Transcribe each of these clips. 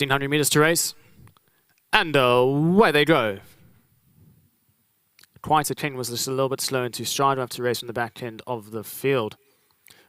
1,500 meters to race. And away they go. Quite a King was just a little bit slow into stride after race from the back end of the field.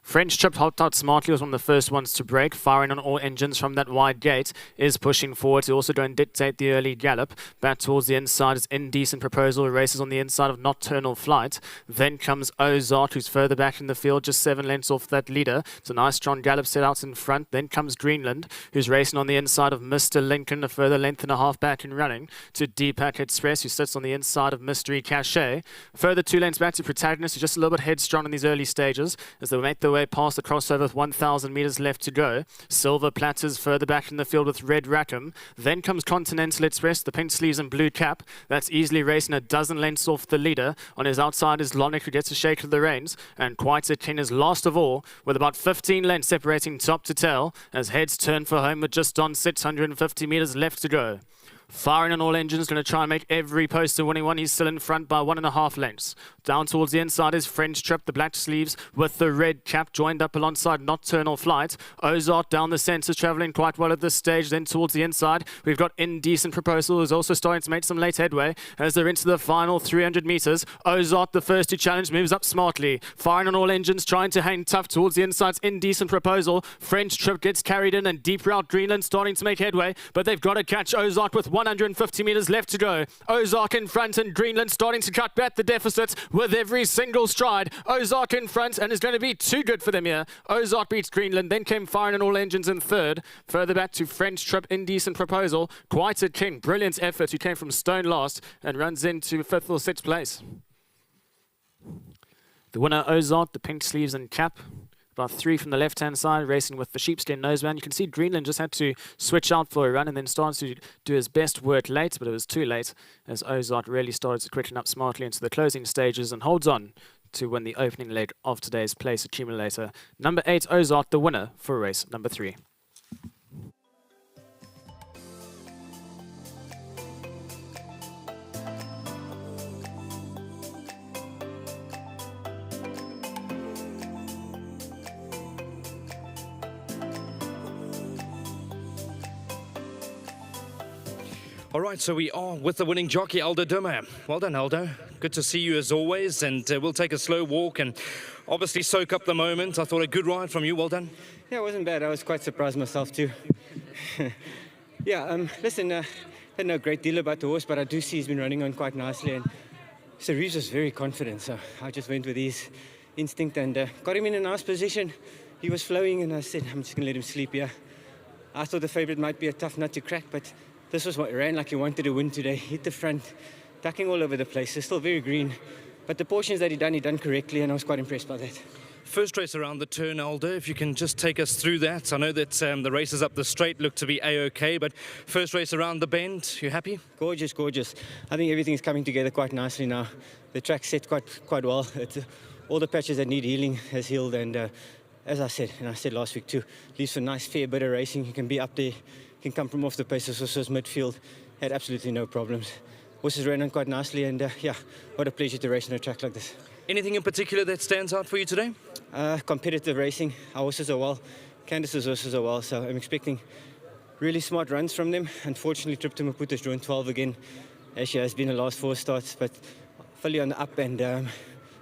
French Trip hopped out smartly, was one of the first ones to break, firing on all engines from that wide gate, is pushing forward to also don't dictate the early gallop. Back towards the inside is Indecent Proposal, races on the inside of Nocturnal Flight. Then comes Ozark, who's further back in the field, just 7 lengths off that leader. It's a nice strong gallop set out in front. Then comes Greenland, who's racing on the inside of Mr. Lincoln, a further length and a half back in running, to Deepak Express, who sits on the inside of Mystery Cachet. Further 2 lengths back to Protagonist, who's just a little bit headstrong in these early stages, as they make their way past the crossover with 1,000 meters left to go. Silver Platters further back in the field with Red Rackham. Then comes Continental Express, the pink sleeves and blue cap. That's easily racing a dozen lengths off the leader. On his outside is Lonick, who gets a shake of the reins. And Quite a King is last of all, with about 15 lengths separating top to tail, as heads turn for home with just on 650 meters left to go. Firing on all engines, going to try and make every poster winning one. He's still in front by 1.5 lengths. Down towards the inside is French Trip, the black sleeves with the red cap, joined up alongside Nocturnal Flight. Ozark down the centre, travelling quite well at this stage. Then towards the inside, we've got Indecent Proposal, who's also starting to make some late headway as they're into the final 300 metres. Ozark, the first to challenge, moves up smartly. Firing on all engines, trying to hang tough towards the inside. Indecent Proposal. French Trip gets carried in, and Deep Route Greenland starting to make headway, but they've got to catch Ozark with 150 meters left to go. Ozark in front, and Greenland starting to cut back the deficit with every single stride. Ozark in front, and is going to be too good for them here. Ozark beats Greenland, then came firing on all engines in third. Further back to French Trip, Indecent Proposal. Quite a King, brilliant effort, who came from stone last and runs into 5th or 6th place. The winner, Ozark, the pink sleeves and cap. About 3 from the left-hand side, racing with the sheepskin noseband. You can see Greenland just had to switch out for a run and then started to do his best work late, but it was too late as Ozark really started to quicken up smartly into the closing stages and holds on to win the opening leg of today's place accumulator. Number 8, Ozark, the winner for race number 3. All right, so we are with the winning jockey, Aldo Dume. Well done, Aldo. Good to see you as always, and we'll take a slow walk and obviously soak up the moment. I thought a good ride from you. Well done. Yeah, it wasn't bad. I was quite surprised myself too. Yeah, listen, I don't know a great deal about the horse, but I do see he's been running on quite nicely, and Sir Reeves was very confident, so I just went with his instinct and got him in a nice position. He was flowing, and I said, I'm just going to let him sleep here. I thought the favourite might be a tough nut to crack, but this was what ran like he wanted to win today. Hit the front, ducking all over the place. It's still very green, but the portions that he done correctly, and I was quite impressed by that. First race around the turn, Aldo, if you can just take us through that. I know that the races up the straight look to be A-OK, but first race around the bend, you happy? Gorgeous, gorgeous. I think everything's coming together quite nicely now. The track's set quite well. All the patches that need healing has healed, and as I said, and I said last week too, leaves a nice fair bit of racing. You can be up there, can come from off the pace. This was midfield, had absolutely no problems. Horses ran on quite nicely, and yeah, what a pleasure to race on a track like this. Anything in particular that stands out for you today? Competitive racing. Our horses are well. Candice's horses are well, so I'm expecting really smart runs from them. Unfortunately, Trip to Maputa's drawn 12 again, as she has been the last 4 starts, but fully on the up and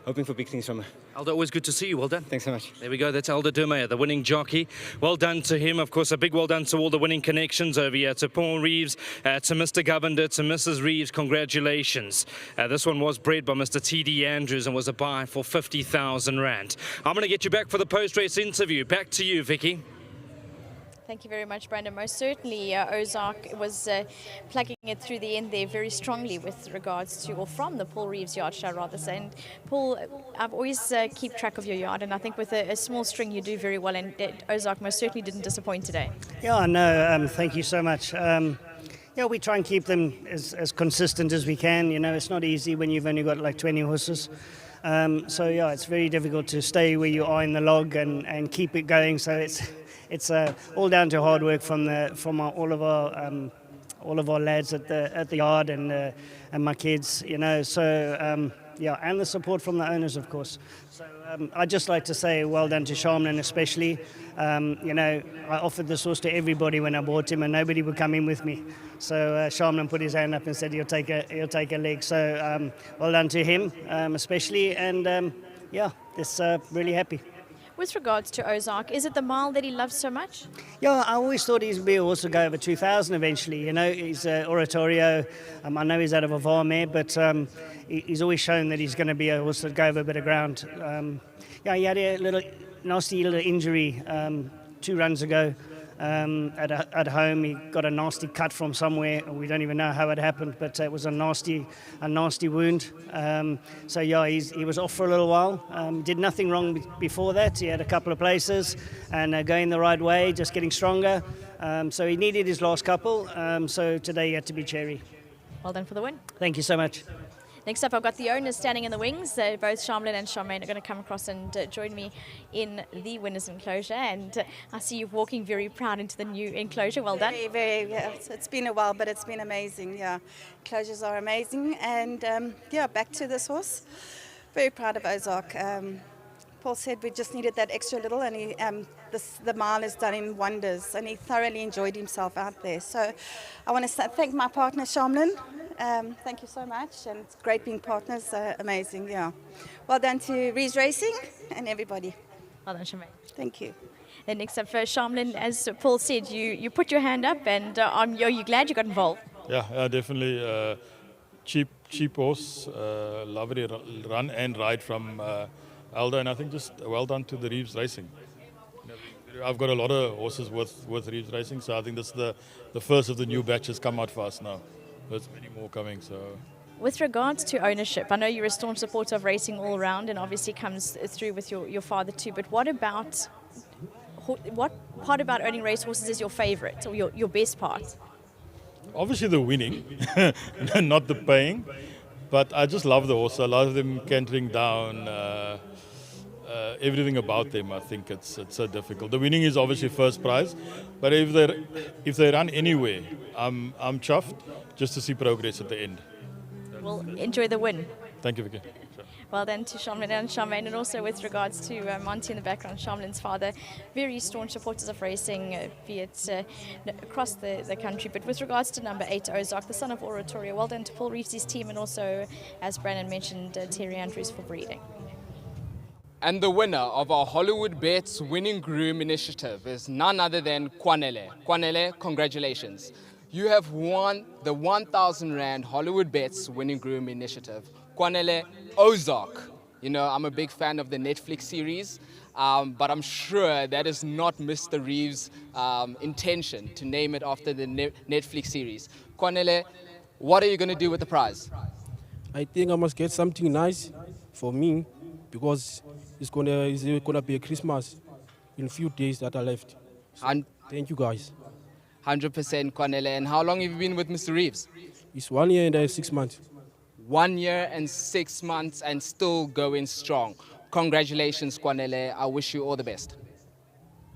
hoping for big things from her. Aldo, always good to see you. Well done. Thanks so much. There we go. That's Aldo Dume, the winning jockey. Well done to him. Of course, a big well done to all the winning connections over here. To Paul Reeves, to Mr. Govender, to Mrs. Reeves, congratulations. This one was bred by Mr. T.D. Andrews and was a buy for 50,000 Rand. I'm going to get you back for the post-race interview. Back to you, Vicky. Thank you very much, Brandon. Most certainly, Ozark was plugging it through the end there very strongly with regards to, or from the Paul Reeves yard, shall I rather say. And Paul, I've always keep track of your yard, and I think with a small string you do very well, and Ozark most certainly didn't disappoint today. Yeah, no, thank you so much. Yeah, we try and keep them as consistent as we can. You know, it's not easy when you've only got like 20 horses. So yeah, it's very difficult to stay where you are in the log and keep it going. So it's all down to hard work from all of our lads at the yard and my kids. You know, so and the support from the owners, of course. So I'd just like to say well done to Shamlin especially. I offered this horse to everybody when I bought him, and nobody would come in with me. So Shamlin put his hand up and said he'll take a leg. So well done to him especially, and just really happy. With regards to Ozark, is it the mile that he loves so much? Yeah, I always thought he'd be a horse to go over 2,000 eventually. He's Oratorio. I know he's out of a Varmare, but he's always shown that he's going to be a horse that go over a bit of ground. He had a nasty little injury 2 runs ago at home. He got a nasty cut from somewhere. We don't even know how it happened, but it was a nasty wound. He was off for a little while. Did nothing wrong before that. He had a couple of places and going the right way, just getting stronger. So he needed his last couple. So today he had to be cherry. Well done for the win. Thank you so much. Next up, I've got the owners standing in the wings. Both Shamlin and Charmaine are going to come across and join me in the winners' enclosure. And I see you walking very proud into the new enclosure. Well done. It's been a while, but it's been amazing. Yeah, enclosures are amazing. And back to this horse. Very proud of Ozark. Paul said we just needed that extra little, and the mile has done him wonders, and he thoroughly enjoyed himself out there. So I want to thank my partner, Shamlin. Thank you so much, and it's great being partners. Amazing, yeah. Well done to Reeves Racing and everybody. Well done, Charmaine. Thank you. Then next up for Shamlin, as Paul said, you put your hand up, and are you glad you got involved? Yeah, definitely. Cheap horse, lovely run and ride from Aldo, and I think just well done to the Reeves Racing. I've got a lot of horses with Reeves Racing, so I think that's the first of the new batches come out for us now. There's many more coming. So, with regards to ownership, I know you're a staunch supporter of racing all around, and obviously comes through with your father too. But what part about owning racehorses is your favourite or your best part? obviously the winning, not the paying. But I just love the horse. I love them cantering down. Everything about them, I think it's so difficult. The winning is obviously first prize, but if they run anywhere, I'm chuffed just to see progress at the end. Well, enjoy the win. Thank you, Vicky. Well done to Shamlin and Charmaine, and also with regards to Monty in the background, Shamlin's father, very staunch supporters of racing, be it across the country. But with regards to number 8, Ozark, the son of Oratorio, well done to Paul Reeves' team, and also, as Brandon mentioned, Terry Andrews for breeding. And the winner of our Hollywood Bets Winning Groom initiative is none other than Kwanele. Kwanele, congratulations. You have won the 1,000 Rand Hollywood Bets Winning Groom initiative. Kwanele, Ozark. You know, I'm a big fan of the Netflix series, but I'm sure that is not Mr. Reeves' intention to name it after the Netflix series. Kwanele, what are you going to do with the prize? I think I must get something nice for me, because it's gonna be a Christmas in a few days that are left. So thank you guys. 100% Kwanele. And how long have you been with Mr. Reeves? It's 1 year and 6 months. 1 year and 6 months and still going strong. Congratulations, Kwanele. I wish you all the best.